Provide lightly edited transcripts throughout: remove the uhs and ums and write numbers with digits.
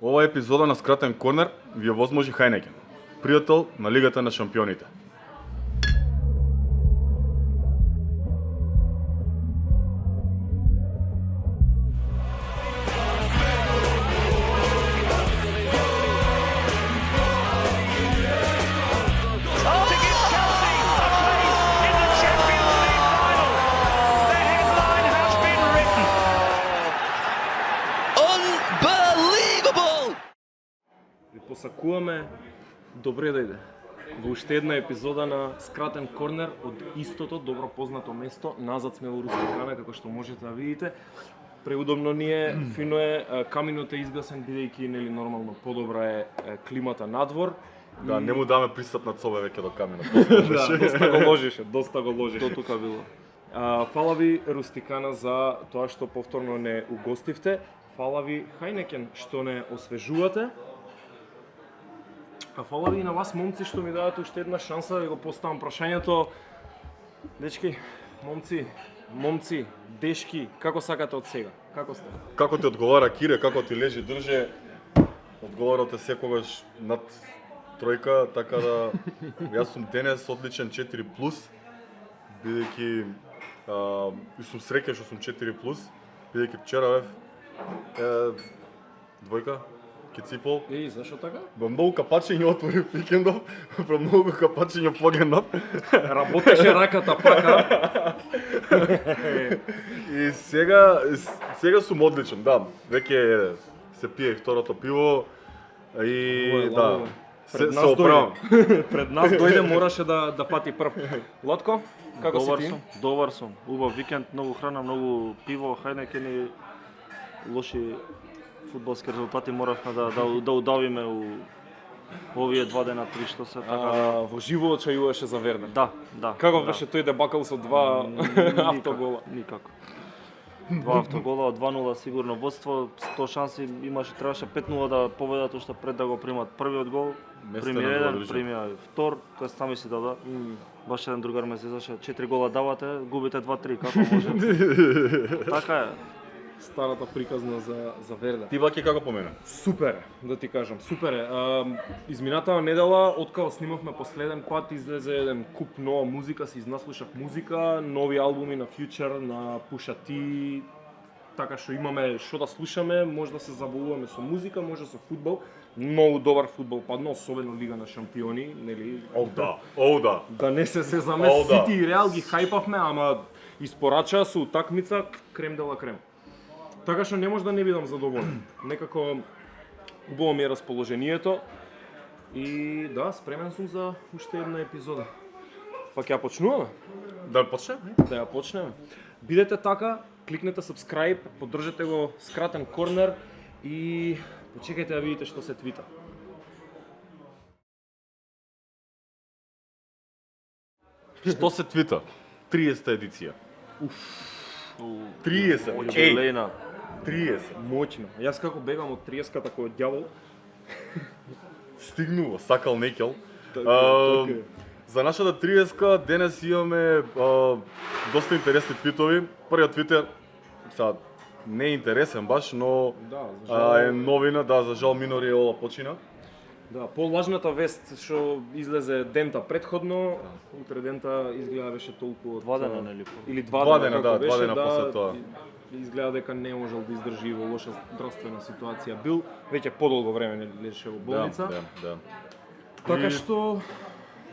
Ова епизода на Скратен корнер ви ја возможи Хајнекен, пријател на Лигата на шампионите. Посакуваме добре дојде во уште една епизода на Скратен корнер од истото добро познато место. Назад сме во Рустикана, како што можете да видите. Преудобно ни е, фино е, каминот е изгасен бидејќи нели нормално подобра е климата надвор. Да, не му даваме пристап на собе веќе до каминот. Да, доста го ложеше. До тука било. Фала ви Рустикана за тоа што повторно не угостивте. Фала ви Хајнекен што не освежувате. А фала ви и на вас, момци, што ми давате уште една шанса да го поставам прашањето. Дечки, момци, дешки, како сакате од сега? Како сте? Како ти одговара Кире, како ти лежи држе, одговорот е секогаш над тројка, така да јас сум денес одличен 4+, бидејќи сум среќен што сум 4+, бидејќи вчера бев двојка, киципол. И зашо така? Во многу капачење отворив викендов, во многу капачење погенав. Работеше раката пака. И сега сум одличен, да. Веќе се пие и второто пиво и да. Се оправам. Пред нас дојде, мораше да пати прв. Латко, како си ти? Добар сум. Убав викенд, многу храна, многу пиво, Хајнекен и лоши фудбалски резултати моравме да удавиме у овие 2 дена, 3 што се така. Во живо очајуваше за Вернер. Да. Како беше тој дебакл со 2 автогола? Никако. 2 автогола, 2-0 сигурно водство, 100 шанси имаше, требаше 5-0 да победат уште пред да го примат првиот гол. Прими еден, примија втор, тој сами си даде. Баш еден другар ме се заше, 4 гола давате, губите 2-3, како може? Така е. Старата приказна за Вернер. Ти баки како помена? Супер е, да ти кажам, супер е. Изминатава недела, откако снимавме последен пат, излезе еден куп нова музика, се изнаслушав музика, нови албуми на Future, на Pusha T, така што имаме што да слушаме, може да се забавуваме со музика, може со фудбал. Многу добар фудбал падна, особено Лига на шампиони, нели? Оу да. Да не се заме Сити и Реал ги хајпавме, ама испорачаа со утакмица крем дела крем. Така што не може да не бидам задоволен. Некако убаво ми е расположението и да, спремен сум за уште една епизода. Па ќе ја почнуваме? Да почнеме? Да ја почнеме. Бидете така, кликнете subscribe, поддржете го Скратен корнер и почекајте да видите што се твита. Што се твита? 30-та едиција. 30. Оџелена. 30. Моќно. Јас како бегам од 30-ката кој дјавол. Стигнува, сакал некел. Така. За нашата 30-ка денес имаме доста интересни твитови. Првиот твит е не е интересен баш, но е новина, да, за жал Мино Риола почина. Да, полажната вест што излезе дента предходно, утре дента изгледа беше толку од 2 дена нели? или 2 дена, како да, беше, 2 дена после тоа. Изгледа дека не можел да издржи во лоша здравствена ситуација бил, веќе подолго време лежеше во болница. Да. Така што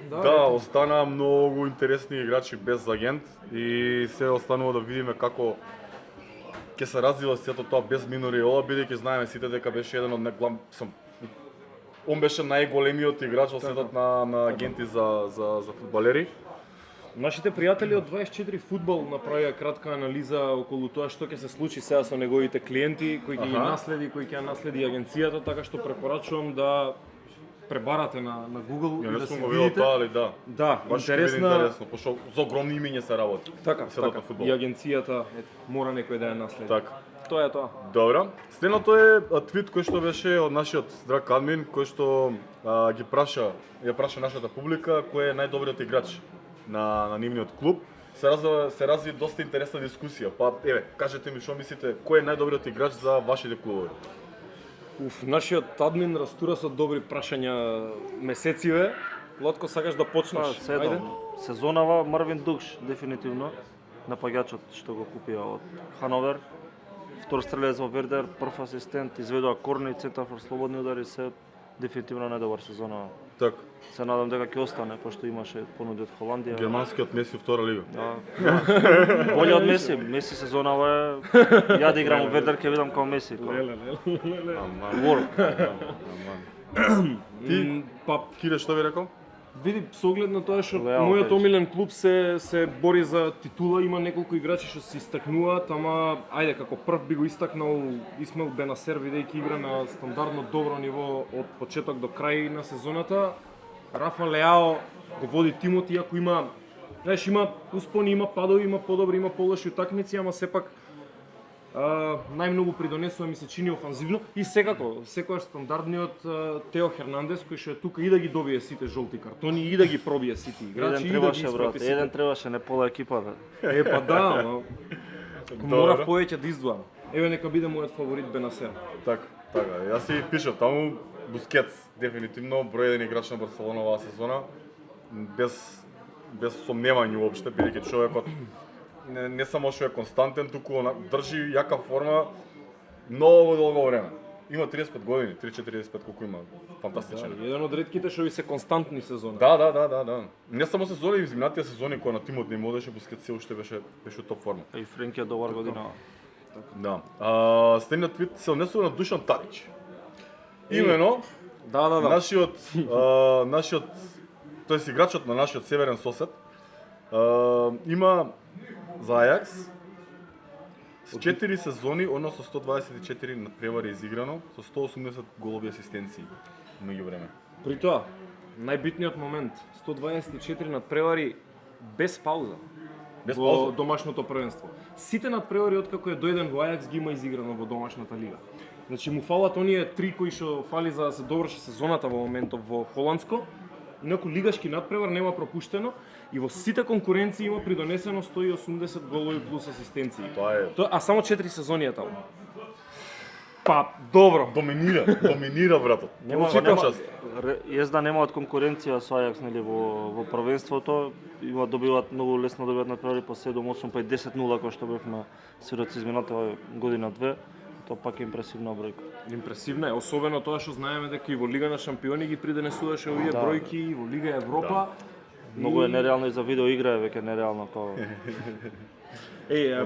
да, останаа многу интересни играчи без агент и се останува да видиме како ќе се развива сето тоа без Мино Риола, бидејќи знаеме сите дека беше еден од он беше најголемиот играч во светот на агенти за фудбалери. Нашите пријатели од 24 фудбал направија кратка анализа околу тоа што ќе се случи сега со неговите клиенти, кои ќе ги наследи, кои ќе ја наследи агенцијата, така што препорачувам да пребарате на Google и да се видите. Тоа, али да. Да, баш интересно, пошто за огромни имиња се работи. Така. Фудбал. И агенцијата мора некој да ја наследи. Така. Тоа е тоа. Добро. Следното е твит кој што беше од нашиот драг админ, кој што ја праша нашата публика кој е најдобриот играч на нивниот клуб. Се разви доста интересна дискусија. Па еве, кажете ми што мислите, кој е најдобриот играч за вашите клубови? Нашиот админ растура со добри прашања месециве. Лотко, сакаш да почнеш? Ајде. Сезонава Марвин Дукш, дефинитивно. Напаѓачот што го купија од Хановер. Втор стрелец во Вердер, прв асистент, изведува корни, центар фор слободни удари, се дефинитивно најдобар сезона. Так, Се надам дека ќе остане, пошто имаше понуди од Холандија. германскиот Меси втора лига. Да. Боле од Меси. Меси сезонава е... Ја да играм во Вердер, ќе видам као Меси. Аман. Ти, Кире, што би рекол? Види, со оглед на тоа што Леал мојот Пејч. омилен клуб се бори за титула, има неколку играчи што се истакнуваат, ама ајде како прв би го истакнал Исмаил Бенасер, бидејќи игра на стандардно добро ниво од почеток до крај на сезоната. Рафа Леао го води тимот, иако има, знаеш, има успони, има падови, има подобри, има полоши утакмици, ама сепак најмногу придонесува ми се чини офанзивно и секако, секојаш стандардниот Тео Хернандес кој што е тука и да ги добие сите жолти картони и да ги пробие сите играчи Еден и да ги требаше, брат, испрати сите. еден требаше, не пола екипата. Па да, ама морав повеќе да издвоам. Еве нека биде мојот фаворит Бенасер. Така. Јас си пишав таму Бускетс, дефинитивно број 1 играч на Барселона оваа сезона, без сомневање уопште, бидејќи човекот не само што е константен, туку држи јака форма многу долго време. Има 35 години, 3-45 колку има. Фантастичен. Еден од ретките што ви се константни сезони. Да. Не само сезони, и изминатите сезони кога на тимот не модеше, Бускетс се уште беше топ форма. И Френки е добар година. Да. Следниот твит се однесува на Душан Тарич. Имено, Да. нашиот, тоест играчот на нашиот северен сосед, има за Ајакс с 4 сезони, односно 124 надпревари изиграно, со 180 голови асистенции меѓу време. При тоа, најбитниот момент, 124 надпревари без пауза. Без во пауза. домашното првенство. Сите надпревари откако е дојден во Ајакс ги има изиграно во домашната лига. Значи му фалат оние 3 кои што фали за да се доврши сезоната во моментов во холандско. Инаку лигашки надпревар нема пропуштено и во сите конкуренции има придонесено 180 голови плюс асистенции. А само 4 сезони е таму. Па, добро. Доминира братот. Језда немаат конкуренција со Ајакс нели во првенството, добиваат многу лесно добиваат надпревари по 7-8 па и 10-0 кој што бевме сведоци измината година 2. Тоа пак е импресивна бројка. Импресивна е, особено тоа што знаеме дека и во Лига на шампиони ги придонесуваше овие бројки, и во Лига Европа. Многу е нереално и за видео игра е веќе нереално како.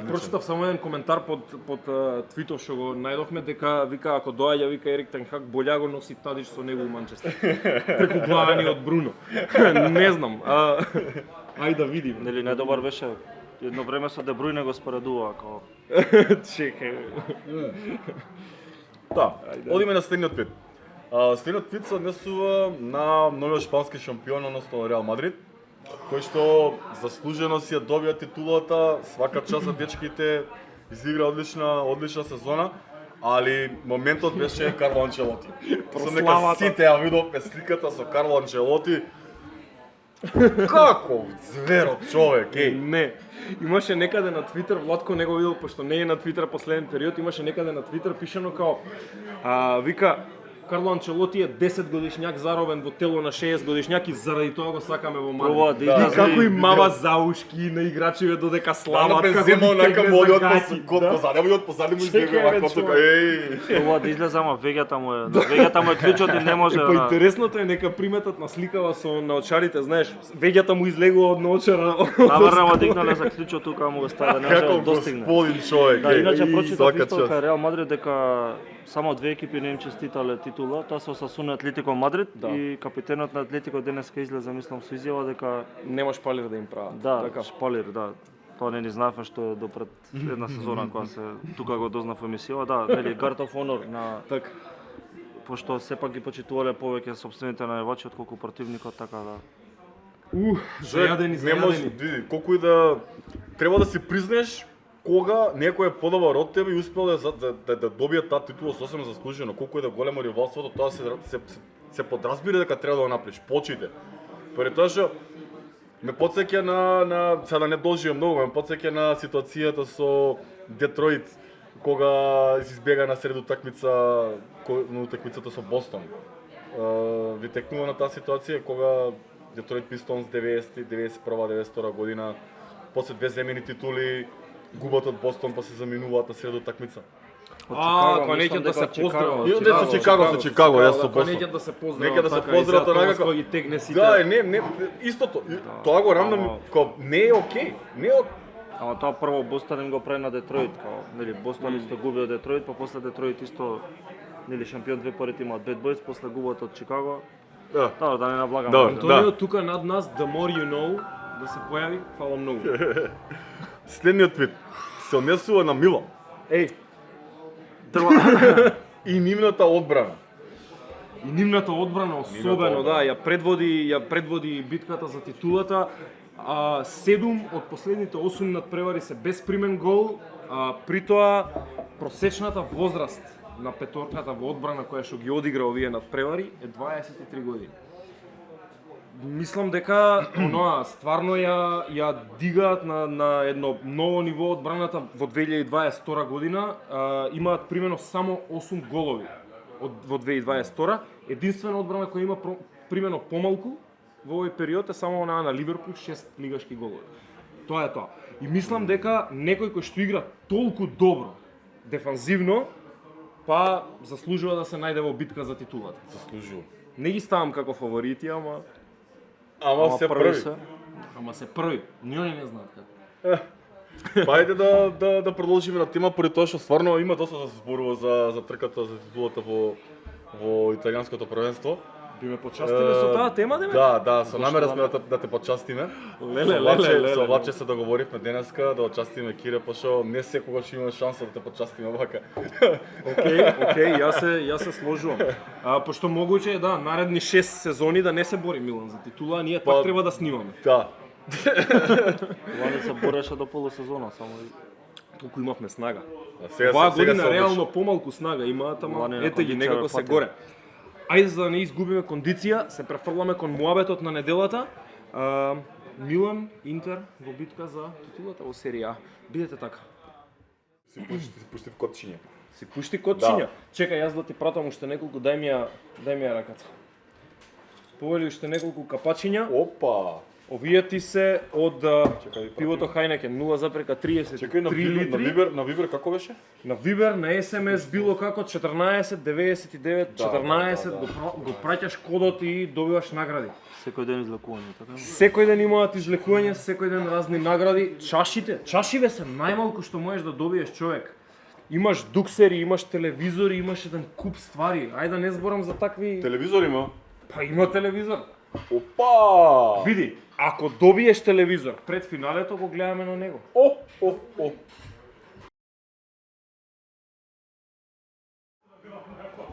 Прочитав само еден коментар под твитов што го најдовме дека вика ако доаѓа вика Ерик Тен Хаг болја го носи Тадич со него у Манчестер. Преку главани од Бруно. Не знам. Ајде да видиме. Нели најдобар беше едно време со Де Брујне го споредува како. Чекај. Да, одиме на следниот твит. Следниот твит се однесува на новиот шпански шампион, односно Реал Мадрид, кој што заслужено си ја добија титулата, свака час за дечките, изигра одлична сезона, али моментот беше Карло Анчелоти. Со нека сите ја видовме сликата со Карло Анчелоти. Како зверот човек, Не. Имаше некаде на Твитер, Владко не го видел, пошто не е на Твитер последен период, имаше некаде на Твитер пишано као вика Карло Анчелоти е 10 годишњак заробен во тело на 6 годишњак и заради тоа го сакаме во Мадрид. И како и мава заушки на играчиве додека слават, како ги нака тегне моли за од гаќи. позади му излезе вако тука. Ова да излезе, ама веѓата му е клучот и не може. Па интересното е нека приметат на сликава со наочарите, знаеш, веѓата му излегува од наочара. Наврнава дигнале за клучот тука му го стави да не може да достигне. Господин човек. Да, иначе прочитав исто кај Реал Мадрид дека само две екипи не им честитале титула, тоа се Осасуна и Атлетико Мадрид и капитенот на Атлетико денеска излезе мислам со изјава дека Нема шпалир да им прават. да, шпалир, да. Тоа не ни знаевме што е допред една сезона кога се тука го дознав емисија, да, нели Guard of Honor на Така. пошто сепак ги почитувале повеќе сопствените најавачи отколку противникот, така да. Зајадени. Не може, види, колку и да треба да си признаеш кога некој е подобар од тебе и успел да добие таа титула сосем заслужено, колку и да големо ривалството, тоа се подразбира дека треба да го направиш, почите. Поради тоа што ме потсеќа на сега да не должиме многу, ме потсеќа на ситуацијата со Детройт кога се избега на сред утакмица, на утакмицата со Бостон. Ви текнува на таа ситуација кога Детройт Пистонс 90, 91, 92 година, после две земени титули, губат од Бостон па се заминуваат на сред утакмица. Кога неќат да се поздрават. И од Чикаго, јас со Бостон. Нека да се поздрават. Нека да се поздрават онака кога ги тегне сите. Да, не, истото. Тоа го рамнам, кога не е окей. Не е Ама тоа прво Бостон им го прави на Детройт, као, нели, Бостон исто губи од Детройт, па после Детройт исто, нели, шампион две порети имаат Bad Boys, после губат од Чикаго. Да. Да не навлагаме. Да. Антонио тука над нас, the more you know, да се појави, фала многу. Следниот твит се однесува на Милан Еј, и нивната одбрана. И нивната одбрана особено, да, ја предводи битката за титулата. 7 од последните 8 надпревари се без примен гол, при тоа просечната возраст на петорката во одбрана која што ги одигра овие надпревари е 23 години. Мислам дека оноа стварно ја дигаат на едно ново ниво одбраната во 2022 година. Имаат примено само 8 голови во 2022. Единствена одбрана која има примено помалку во овој период е само онаа на Ливерпул 6 лигашки голови. Тоа е тоа. И мислам дека некој кој што игра толку добро дефанзивно, па заслужува да се најде во битка за титулата. Заслужува. Не ги ставам како фаворити, ама Ама се први. Ама се први. Ни они не знаат како. Па ајде да продолжиме на тема, поради тоа што стварно има доста да се зборува за трката за титулата во италијанското првенство. Би ме почастиле со таа тема, деме? Да, со намера сме да те почастиме. Со Влаче се договоривме денеска да очастиме Кире, пошто не секогаш имаме шанса да те почастиме вака. Окей, јас се сложувам. Пошто могуче е да наредни 6 сезони да не се бори Милан за титула, ние пак треба да снимаме. Да. Лани се бореше до полусезона, само Толку имавме снага. Сега Оваа се година одржа. реално помалку снага имаат, ама Лани на ете ги кондиција некако ве се фатиле. горе. Ајде за да не изгубиме кондиција, се префрламе кон муабетот на неделата. Милан, Интер во битка за титулата во серија А. Бидете така. Си пушти в котчиња. Си пушти котчиња. Да. Чекај, јас да ти пратам уште неколку, дај ми ја раката. Повели уште неколку капачиња. Опа. Овие ти се од Чекај, пивото Хајнекен 0,33 Чекај литри. на Вибер како беше? На Вибер, на СМС било како 14 99 14 го праќаш кодот и добиваш награди. секој ден излекување, така? Секој ден имаат излекување, секој ден разни награди. Чашиве се најмалку што можеш да добиеш човек. Имаш дуксери, имаш телевизори, имаш еден куп ствари. Ајде да не зборам за такви. Телевизор има. Па има телевизор. Опа! Види, ако добиеш телевизор пред финалето, го гледаме на него. О.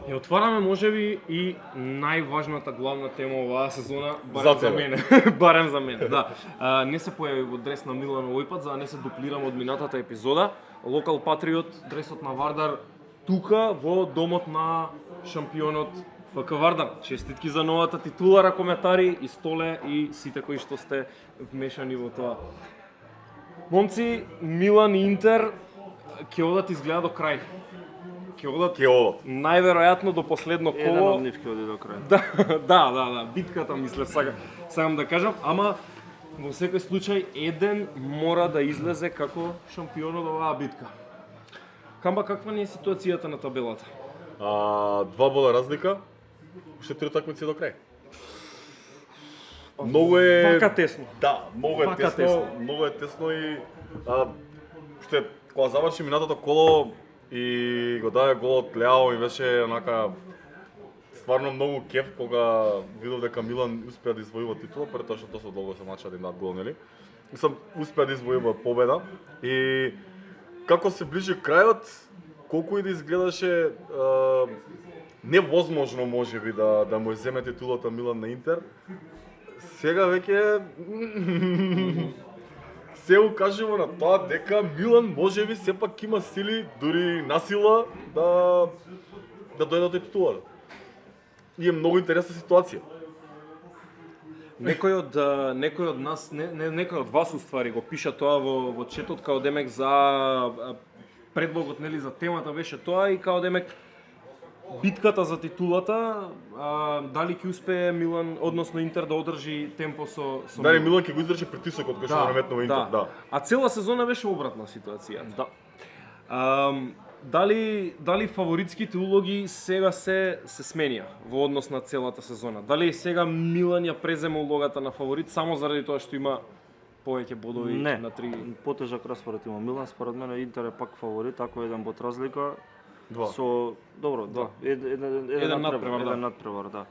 И отвараме можеби и најважната главна тема оваа сезона, За барем за тебе. мене. Барем за мене, да. Не се појави во дрес на Милан овој пат, за да не се дуплирам од минатата епизода. Локал Патриот, дресот на Вардар, тука во домот на шампионот ФК Вардар. Честитки за новата титула, ракометари и Столе и сите кои што сте вмешани во тоа. Момци, Милан и Интер ќе одат изгледа до крај. Ќе одат најверојатно до последно коло. Еден од нив ќе оди до крај. Да, битката мислев сакам да кажам, ама во секој случај еден мора да излезе како шампион од оваа битка. Камба, каква ни е ситуацијата на табелата? 2 бода разлика. Уште 3 утакмици до крај. Многу е Вака тесно. Да, многу е Вака тесно, тесно. многу е тесно и уште кога заврши минатото коло и го даде голот Леао и беше онака стварно многу кеф кога видов дека Милан успеа да извојува титула, пред тоа што доста долго се мача да им дадат гол, нели? Мислам, успеа да извојува победа и како се ближи крајот, колку и да изгледаше невозможно можеби да му земе титулата Милан на Интер, сега веќе се укажува на тоа дека Милан можеби сепак има сили, дури насила да дојде до титулата. И е многу интересна ситуација. Некој од нас, некој од вас уствари го пиша тоа во четот као демек за предлогот нели за темата беше тоа и као демек битката за титулата, дали ќе успее Милан, односно Интер да одржи темпо со Дали Милан ќе го издржи притисокот кој што наметнува Интер, да. А цела сезона беше обратна ситуацијата. Да. Дали фаворитските улоги сега се сменија во однос на целата сезона? Дали сега Милан ја презема улогата на фаворит само заради тоа што има повеќе бодови на 3? Потежак распоред има Милан, според мене Интер е пак фаворит, ако еден бод разлика. Два. Со добро, да. Еден надпревар, да.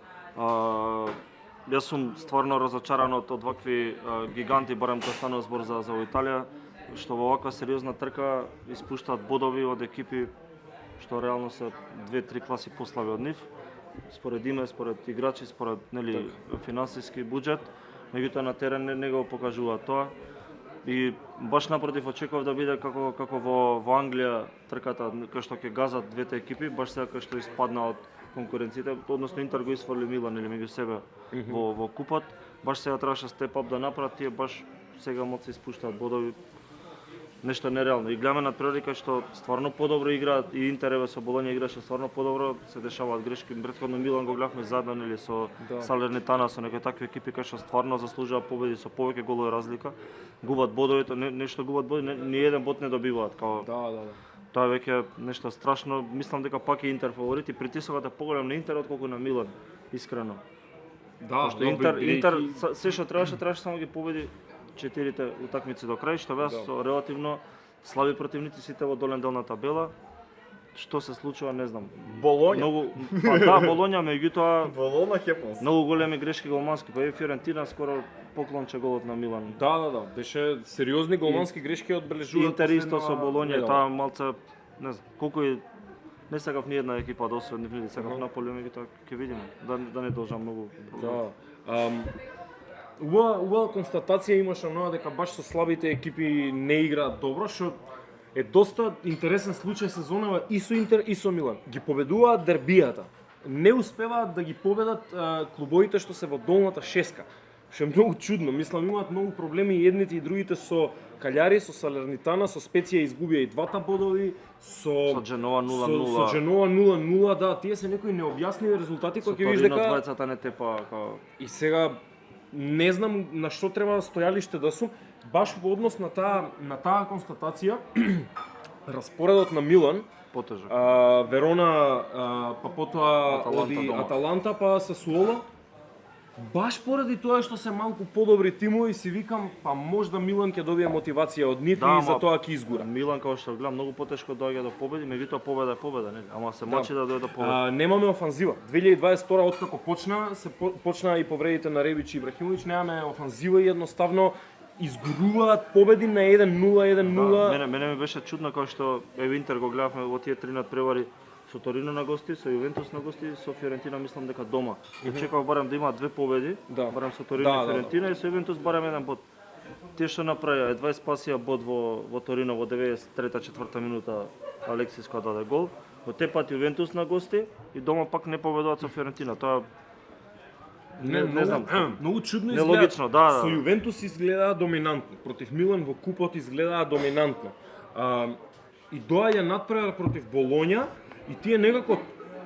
Јас сум стварно разочаран од вакви гиганти, барем кога станува збор за Италија, што во ваква сериозна трка испуштаат бодови од екипи што реално се 2-3 класи послаби од нив. Според име, според играчи, според нели финансиски буџет, меѓутоа на терен не го покажуваат тоа. И баш напротив очекував да биде како во Англија трката кај што ќе газат двете екипи, баш сега кај што испадна од конкуренцијата, односно Интер го исфрли Милан или меѓу себе во купот, баш сега требаше степ ап да направат, тие баш сега моци испуштаат бодови. Нешто нереално. И гледаме надпревари кај што стварно подобро играат и Интер со Болоња играше стварно подобро, се дешаваат грешки. Претходно Милан го гледавме заедно нели со Салернитана, со некои такви екипи кај што стварно заслужува победи со повеќе голови разлика. Губат бодовите, нешто губат боди, ни еден бод не добиваат као. Да. Тоа веќе нешто страшно. Мислам дека пак е Интер фаворит и притисокот е поголем на Интер отколку на Милан, искрено. Да, што Интер се што требаше само ги победи 4 утакмици до крај, што беа со релативно слаби противници сите во долен дел на табела. Што се случува, не знам. Болоња. Болоња, меѓутоа Болоња хепнос. Многу големи грешки голмански, па и Фиорентина скоро поклонче голот на Милан. Да. Беше сериозни голмански грешки одбележуваат. Интер исто со Болоња, таа малце, не знам, колку и не сакав ни една екипа да освои нив, сакав Наполи, меѓутоа ќе видиме. Да не должам многу. Да. Убава констатација имаше оноа дека баш со слабите екипи не играат добро, што е доста интересен случај сезонава и со Интер и со Милан. Ги победуваат дербијата. Не успеваат да ги победат клубовите што се во долната шеска. Што е многу чудно. Мислам имаат многу проблеми и едните и другите со Каљари, со Салернитана, со Специја изгубија и двата бодови, со Дженова 0-0. Со Дженова 0-0, да, тие се некои необјасниви резултати кои ќе видиш дека двајцата не тепа као. И сега не знам на што треба стојалиште да сум, баш во однос на таа констатација, распоредот на Милан, потежок. Верона, па потоа оди Аталанта, па Сасуола. Баш поради тоа што се малку подобри тимови, си викам, па можда Милан ќе добие мотивација од нив и за тоа ќе изгура. Милан како што гледам многу потешко доаѓа до победи, меѓутоа победа е победа, нели? Ама се мачи да дојде до победа. Немаме офанзива. 2022 откако почна и повредите на Ребич и Ибрахимовиќ, немаме офанзива и едноставно изгуруваат победи на 1-0, 1-0. Мене ми беше чудно кога што Интер го гледавме во тие три надпревари со Торино на гости, со Јувентус на гости, со Фиорентина мислам дека дома. Очекував барем да имаат две победи, барем со Торино и Фиорентина и со Јувентус барем еден бод. Тие што направија 20 спасија бод во Торино во 93-4 минута Алексис кога даде гол. Во те пати Јувентус на гости и дома пак не победуваат со Фиорентина. Тоа не знам, многу чудно изгледа. Нелогично, да. Со Јувентус изгледаа доминантно, против Милан во купот изгледаа доминантно. И доаѓа надпревар против Болоња и тие некако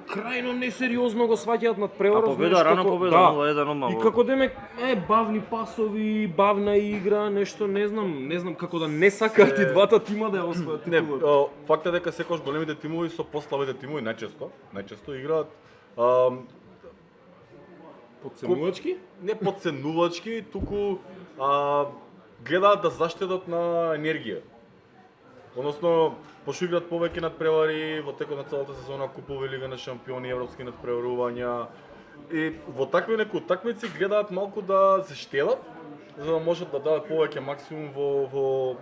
крајно несериозно го сваќаат надпреварот. Победа рано победа 0-1 одма. И како демек бавни пасови, бавна игра, нешто не знам како да не сакаат и двата тима да ја освојат титулата. Факт е дека секогаш големите тимови со послабите тимови најчесто играат подценувачки? Не подценувачки, туку гледаат да заштедат на енергија. Односно, пошто играат повеќе надпревари во текот на целата сезона, купови Лига на шампиони, европски надпреварувања. И во такви некои утакмици гледаат малку да се штедат, за да можат да дадат повеќе максимум во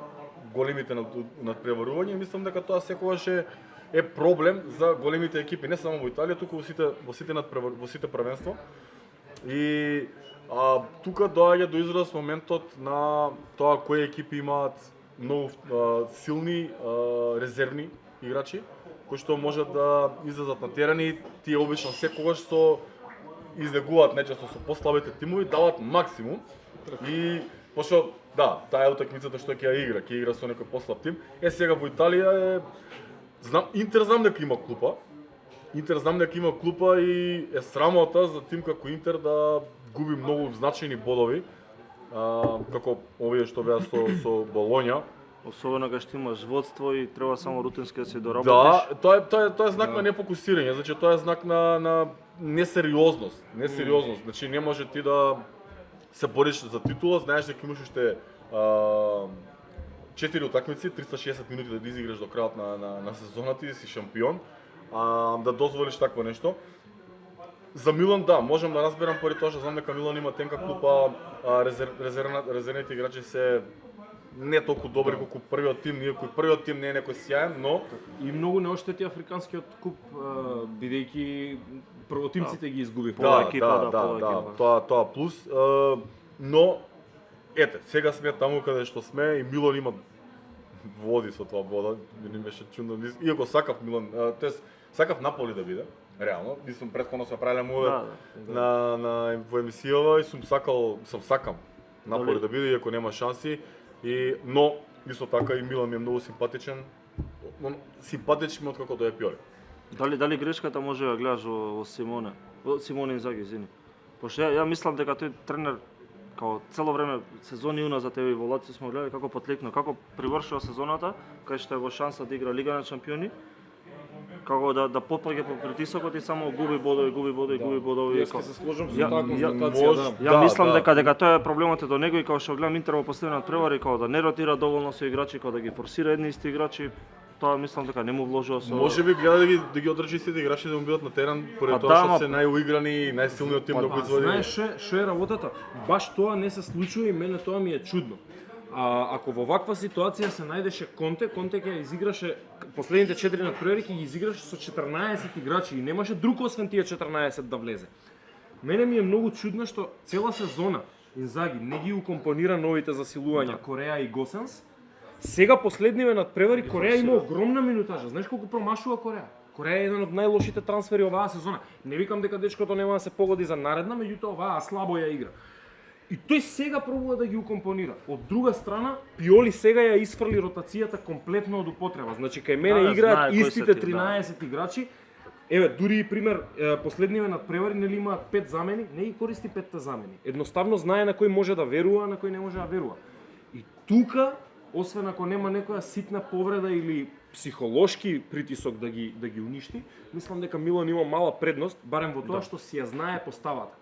големите надпреварувања. Мислам дека тоа секогаш е проблем за големите екипи, не само во Италија, туку во сите првенства. И тука доаѓа до израз моментот на тоа кои екипи имаат многу силни резервни играчи кои што можат да излезат на терен и тие обично секогаш излегуваат најчесто со послабите тимови, даваат максимум. И пошто таа е утакмицата што ќе ја игра со некој послаб тим. Сега во Италија Знам дека има клупа. Интер знам дека има клупа и е срамота за тим како Интер да губи многу значајни бодови. Како овие што беа со Болоња. Особено кога што имаш водство и треба само рутински да се Да, доработиш. тоа е знак на нефокусирање, значи тоа е знак на несериозност. Значи не може ти да се бориш за титула, знаеш дека имаш уште 4 утакмици, 360 минути да изиграш до крајот на сезоната и си шампион, да дозволиш такво нешто. За Милан да, можам да разберам поради тоа што знам дека Милан има тенка клупа, резервните играчи се не толку добри колку првиот тим, иако првиот тим не е некој сјаен, но И многу не оштети африканскиот куп, бидејќи првотимците ги изгубив. Пола екипа. Тоа плюс, но ете, сега сме таму каде што сме и Милан има води со тоа бода, ми беше чудно, иако сакав Милан, тоест сакав Наполи да биде, реално, мислам претходно сме правеле мове на во емисијава и сакам Наполи да биде иако нема шанси, но исто така и Милан ми е многу симпатичен, симпатичен откако дојде Пиоли. Дали грешката може да гледаш во Симоне Инзаги, извини. Пошто ја мислам дека тој тренер као цело време сезони уназад еве во Лацио сме гледали како потлекна, како привршува сезоната, кај што е во шанса да игра Лига на шампиони, како да потпаѓа по притисокот и само губи бодови. Јас ќе се сложам со таа констатација, Ја мислам дека тоа е проблемот до него и као што гледам Интер во последниот превари, као да не ротира доволно со играчи, као да ги форсира едни исти играчи, тоа мислам дека не му вложува со... Може би гледа да ги одржи сите играчи да му бидат на терен, поради тоа што се најуиграни и најсилниот тим да го извади. Знаеш што е работата? Баш тоа не се случува и мене тоа ми е чудно. Ако во ваква ситуација се најдеше Конте ќе изиграше последните 4 надпревари ќе ги изиграше со 14 играчи и немаше друг освен тие 14 да влезе. Мене ми е многу чудно што цела сезона Инзаги не ги укомпонира новите засилувања Кореја и Госенс. Сега последниве надпревари Кореја има огромна минутажа. Знаеш колку промашува Кореја? Кореја е еден од најлошите трансфери оваа сезона. Не викам дека дечкото нема да се погоди за наредна, меѓутоа оваа слабо ја игра. И тој сега пробува да ги укомпонира. Од друга страна, Пиоли сега ја исфрли ротацијата комплетно од употреба. Значи кај мене играат истите 13 играчи. Еве, дури и пример, последниве надпревари нели имаат 5 замени, не ги користи 5 замени. Едноставно знае на кој може да верува, а на кој не може да верува. И тука, освен ако нема некоја ситна повреда или психолошки притисок да ги уништи, мислам дека Милан има мала предност, барем во тоа што си ја знае поставата.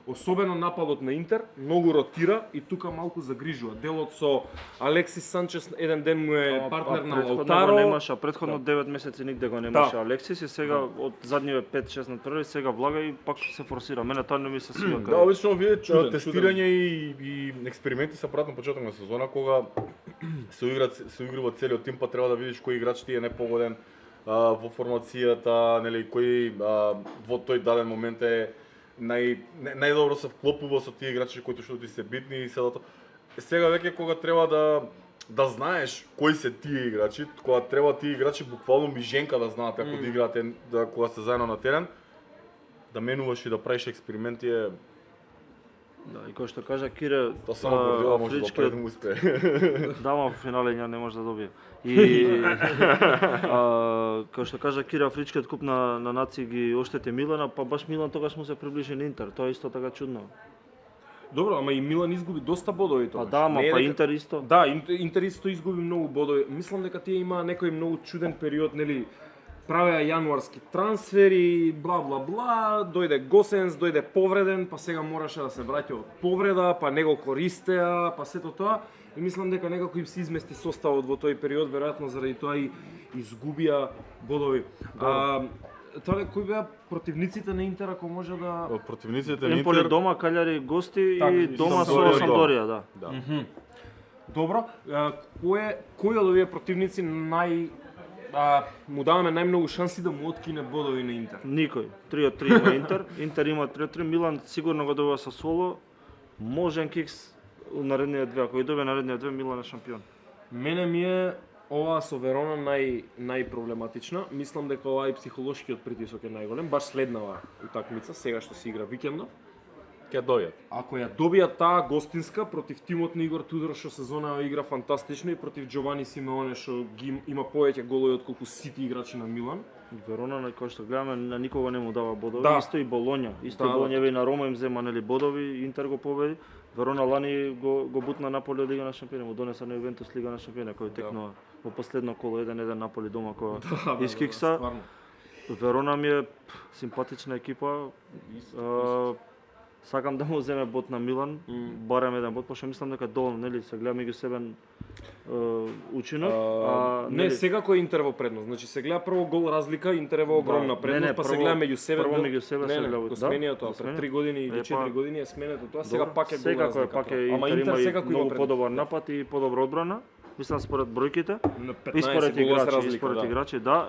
Особено нападот на Интер, многу ротира и тука малку загрижува. Делот со Алексис Санчес еден ден му е партнер на Лаутаро. Претходно 9 месеци нигде го немаше Алексис и сега од задниве 5-6 надпревари сега влага и пак се форсира. Мене тоа не ми се свија. Да, обично овие тестирање и експерименти се прават на почеток на сезона кога се игрува целиот тим, па треба да видиш кој играч ти е непогоден во формацијата, нели кој во тој даден момент е најдобро се вклопува со тие играчи кои што ти се битни и селото. Сега веќе кога треба да знаеш кои се тие играчи, кога треба тие играчи буквално миженка да знаат како да играат кога се заедно на терен, да менуваш и да правиш експерименти е... Да, и кој што кажа Кире, тоа само Гвардиола може да прави да му успее. Да, ма во финале не може да добие. И кој што кажа Кире, Афричкиот куп на нации ги оштете Милана, па баш Милан тогаш му се приближи на Интер. Тоа е исто така чудно. Добро, ама и Милан изгуби доста бодови тогаш. Да, ама па Интер исто. Да, Интер исто изгуби многу бодови. Мислам дека тие има некој многу чуден период, нели, правеа јануарски трансфери, бла бла бла, дојде Госенс, дојде повреден, па сега мораше да се враќа од повреда, па не го користеа, па сето тоа. И мислам дека некако им се измести составот во тој период, веројатно заради тоа и изгубија бодови. Тоа кои беа противниците на Интер, ако може да... Противниците на Емполи Интер дома, Каљари гости и дома со Самдорија, да. Добро, кој од овие противници му даваме најмногу шанси да му откине бодови на Интер? Никој. 3 од 3 има Интер. Интер има 3 од 3. Милан сигурно го добива со Соло. Можен кикс наредниот две. Ако ги добие наредниот две, Милан е шампион. Мене ми е оваа со Верона најпроблематична. Мислам дека оваа и психолошкиот притисок е најголем, баш следнава утакмица, сега што се игра викендов. Ќе дојдат. Ако ја добијат таа гостинска против тимот на Игор Тудор што сезона игра фантастично и против Джовани Симеоне што има повеќе голови отколку сите играчи на Милан. Верона, на кој што гледаме, на никога не му дава бодови. Да. Исто и Болоња. Исто Да, Болоња и на Рома им зема нели бодови, Интер го победи. Верона лани го бутна Наполи од Лига на шампиони, му донеса на Ювентус Лига на шампиони, кој текнува во последно коло 1-1 Наполи дома која искикса. стварно. Верона ми е симпатична екипа. Сакам да му земе бот на Милан, барем еден бот, пошто мислам дека доволно, нели, се гледа меѓусебен учинок. Не, секако е Интер во предност. Значи се гледа прво гол разлика, Интер е во огромна предност, па се гледа меѓу себе. Прво меѓу себе се гледа. Го сменија тоа пред 3 години или 4 години е сменето тоа, сега пак е гол секако разлика. пак е Ама Интер има секако многу предност. подобар напад и подобра одбрана. Мислам според бројките. На И 15 според гола се играчи, разлика, и според да. играчи, да.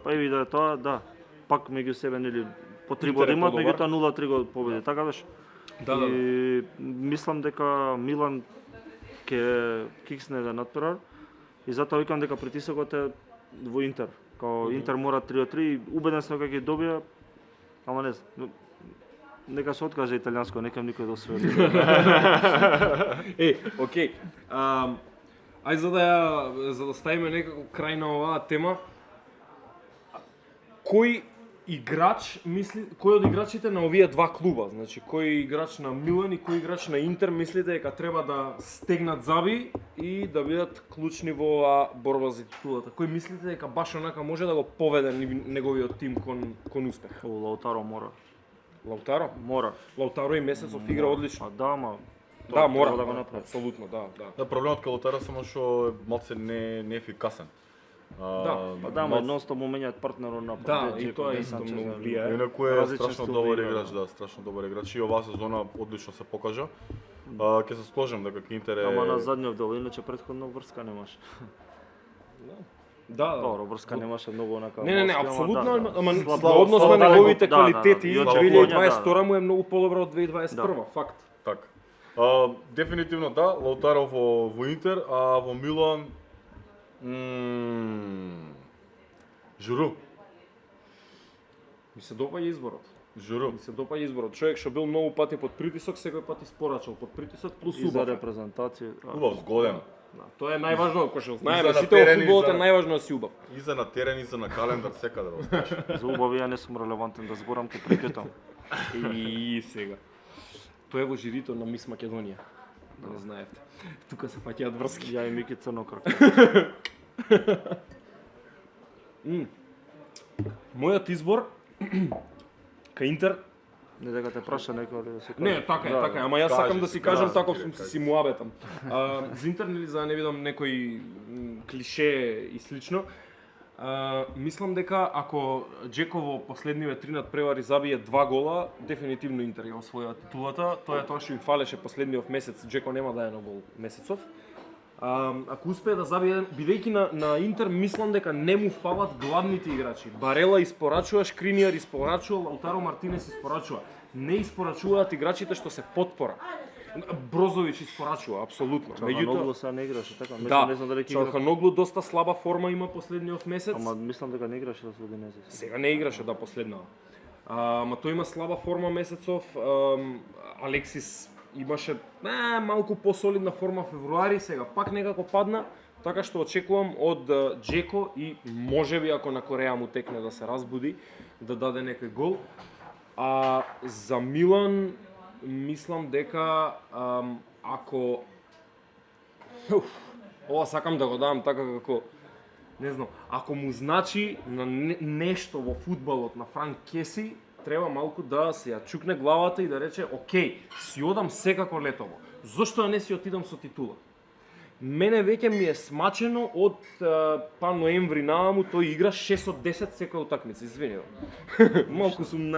Па еви да е тоа, да. Пак меѓу себе нели по 3 Интер е боди имаат, подобар. меѓутоа 0-3 го победи. Така беше. Да, да. И мислам дека Милан ќе киксне да надпревар и затоа викам дека притисокот е во Интер. Као Интер мора 3-3 и убеден сум дека ќе добија, ама не знам. Нека се откаже италијанско, нека никој да освои. Окей. Ај за да ставиме некако крај на оваа тема. Кој играч мисли, кој од играчите на овие два клуба, значи кој играч на Милан и кој играч на Интер мислите дека треба да стегнат заби и да бидат клучни во оваа борба за титулата? Кој мислите дека баш онака може да го поведе неговиот тим кон успех? Лаутаро мора. Лаутаро? Мора. Лаутаро и Месецов игра одлично. Да, ама Да, мора да да го го направи. Апсолутно, да. Да, проблемот кај Лотаро само што е малце неефикасен. Да, ама нон-стоп му менјаат партнерот на Да, и тоа исто многу влијае. Инаку е Различен страшно стил добар да игра, играч, да, страшно добар играч и оваа сезона одлично се покажа. Ќе се сложам дека Интер е Ама на задниот дел, иначе претходно врска немаше. Да, Добро, врска немаше многу онака. Не, ама апсолутно, ама Слабо, во однос на слабо, неговите да, квалитети, да, да. 2022 му е многу подобро од 2021, факт. така. Дефинитивно да, Лаутаро во Интер, а во Милан Журу. Ми се допаѓа изборот. Журу. Ми се допаѓа изборот. Човек што бил многу пати под притисок, секој пат испорачал под притисок плюс И за убав. репрезентација. Убав, згоден. Да, тоа е најважно, кој што И знаеме за сите во терен, и фудбалот е за- најважно да си убав. И за на терен, и за на календар, секаде разбираш. За убави ја не сум релевантен да зборам, ке прикетам. И сега. Тоа е во жирито на Мис Македонија. Да не знаевте. Тука се фаќаат врски. Ја и Мики Црнокрк. Мојот избор кај Интер. Не дека те праша некој или да се Не, така е, така е, ама јас кажи сакам да си, си кажам кажи така си, сум кажи си муабетам. За Интер нели за да не видам некој клише и слично. Мислам дека ако Джеко во последниве 3 надпревари забие 2 гола, дефинитивно Интер ја освојува титулата. Тоа е тоа што им фалеше последниот месец. Джеко нема да е на гол Месецов. Ако успее да забие еден, бидејќи на Интер мислам дека не му фалат главните играчи. Барела испорачува, Шкринијар испорачува, Лаутаро Мартинес испорачува. Не испорачуваат играчите што се потпора. Брозович испорачува апсолутно. Меѓутоа се не играше така. да, Не знам дали ќе игра. Чалханоглу доста слаба форма има последниот месец. Ама мислам дека не играше за Удинезе. Сега не играше да последнава. Ама тој има слаба форма Месецов. Алексис имаше малку посолидна форма февруари, сега пак некако падна, така што очекувам од Джеко и можеби ако на Кореја му текне да се разбуди, да даде некој гол. А за Милан мислам дека ако ова сакам да го дадам така како не знам, ако му значи на нешто во фудбалот на Франк Кеси, треба малку да се ја чукне главата и да рече, окей, си одам секако летово. Зошто да не си отидам со титула? Мене веќе ми е смачено од па ноември нааму, тој игра 6 од 10 секоја утакмица, извини. Малку сум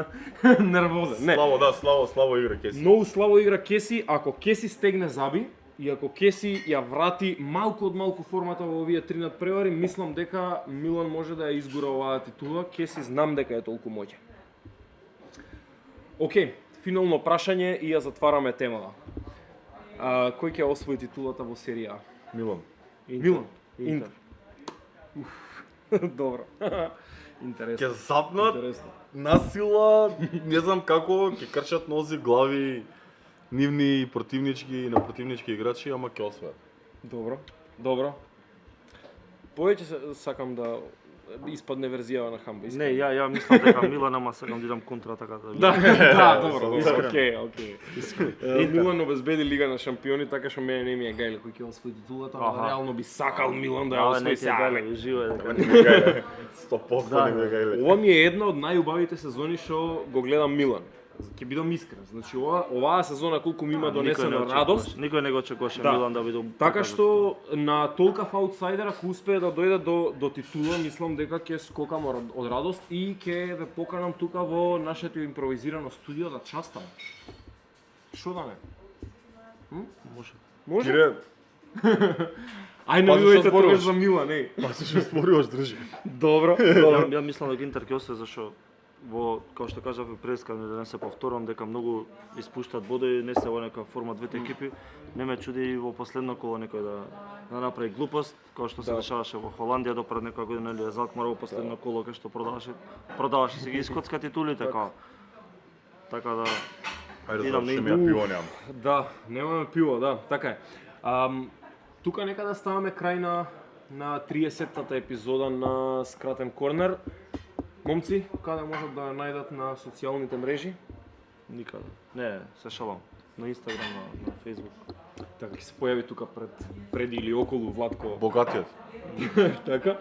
нервозен. Не. Славо, да, славо игра Кеси. Многу слабо игра Кеси, ако Кеси стегне заби и ако Кеси ја врати малку од малку формата во овие 3 надпревари, мислам дека Милан може да ја изгура оваа титула. Кеси знам дека е толку моќен. Океј, финално прашање и ја затвараме темата. Кој ќе освои титулата во серија А? Милан. Милан. Интер. Добро. Интересно. Ќе запнат Интересно. на сила, не знам како, ќе крчат нози, глави, нивни и противнички и на противнички играчи, ама ќе освојат. Добро. Добро. Повеќе сакам да испадне верзијава на Хамба. Не, ја мислам дека Милан, ама сакам да идам контра така да. Да, добро. Искрено. Океј. Милан обезбеди Лига на шампиони, така што мене не ми е гајле кој ќе освои титулата, ама реално би сакал Милан да ја освои не ти сега. гајле, живо е дека. 100% не ме гајле. Ова ми е една од најубавите сезони што го гледам Милан. Ќе бидам искрен. Значи оваа сезона колку ми има донесено радост, Никој не го очекуваше Да. Милан да биде. така што на толкав аутсайдер ако успее да дојде до титула, мислам дека ќе скокам од радост и ќе ве поканам тука во нашето импровизирано студио да частам. Што да не? Може. Може? Кире, Ај Пази навивајте што зборуваш. тоа за Милан, еј. па се што зборуваш, држи. Добро. Ја мислам дека Интер ќе освои зашо во, како што кажав и прескам, да не се повторам, дека многу испуштаат бодови, не се во нека форма двете екипи. Не ме чуди и во последно коло некој да направи глупост, како што се Да. дешаваше во Холандија до пред некоја година или Залкмар во последно коло кај што продаваше се ги скотска титулите како. Така да Ајде, Идам, заврши не ми ја иду. пиво немам. Да, немаме пиво, да, така е. Тука нека да ставаме крај на 30-тата епизода на Скратен корнер. Момци, каде можат да ја најдат на социјалните мрежи? никаде. Не, се шалам. На Инстаграм, на Фејсбук. Така ќе се појави тука пред или околу Владко. Богатиот. Така?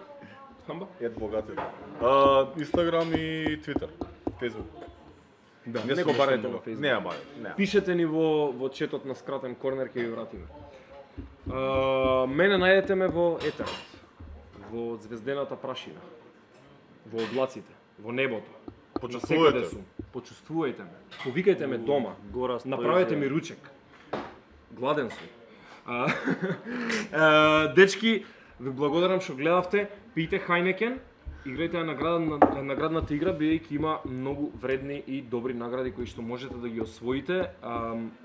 Хамба? Ед богатиот. Инстаграм и Твитер. Фејсбук. Да, Не не го сум барете уште на многу. Facebook. Не ја барам. Не. Пишете ни во четот на Скратен корнер, ќе ви вратиме. Мене најдете ме во етерот, во звездената прашина, во облаците, во небото. Почувствувате. Насекаде сум. Почувствувајте ме. Повикајте ме дома. Гора Направете ми ручек. Гладен сум. Дечки, ви благодарам што гледавте. Пијте Хајнекен, играјте ја наградната игра, бидејќи има многу вредни и добри награди кои што можете да ги освоите.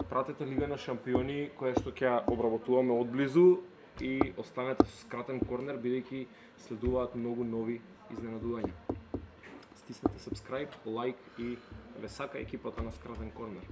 Пратете Лига на шампиони, која што ќе ја обработуваме одблизу и останете со Скратен корнер, бидејќи следуваат многу нови изненадувања. Стиснете subscribe, лайк и ве сака екипата на Скратен корнер.